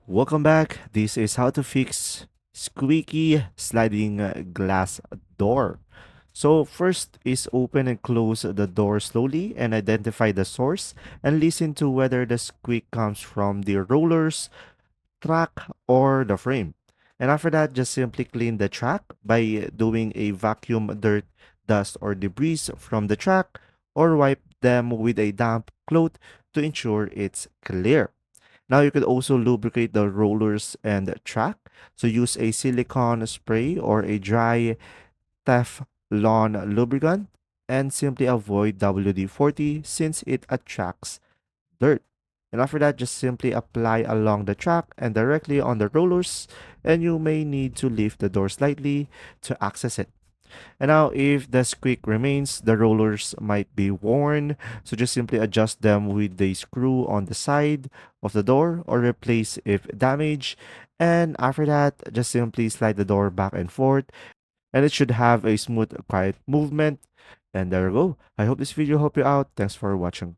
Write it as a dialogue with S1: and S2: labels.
S1: Welcome back. This is how to fix squeaky sliding glass door. So first is open and close the door slowly and identify the source and listen to whether the squeak comes from the rollers, track, or the frame. And after that, just simply clean the track by doing a vacuum dirt, dust, or debris from the track or wipe them with a damp cloth to ensure it's clear. Now you could also lubricate the rollers and the track. So use a silicone spray or a dry Teflon lubricant and simply avoid WD-40 since it attracts dirt. And after that, just simply apply along the track and directly on the rollers, and you may need to lift the door slightly to access it. And now, if the squeak remains, the rollers might be worn. So just simply adjust them with the screw on the side of the door or replace if damaged. And after that, just simply slide the door back and forth, and it should have a smooth, quiet movement. And there you go. I hope this video helped you out. Thanks for watching.